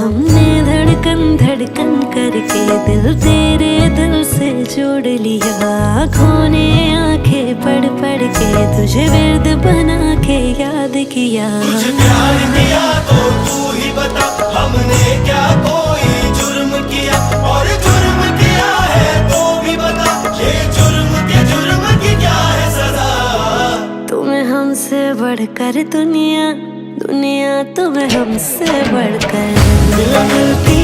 हमने धड़कन धड़कन करके दिल तेरे दिल से जोड़ लिया। आँखों ने आंखें पढ़ पढ़ के तुझे विर्द बना के याद किया। तुझे प्यार किया तो तू ही बता, हमने क्या कोई जुर्म किया? और जुर्म किया है तो भी बता, ये जुर्म की क्या है सजा? तुम्हें हमसे बढ़कर दुनिया, दुनिया तुम्हें हमसे बढ़कर दिल की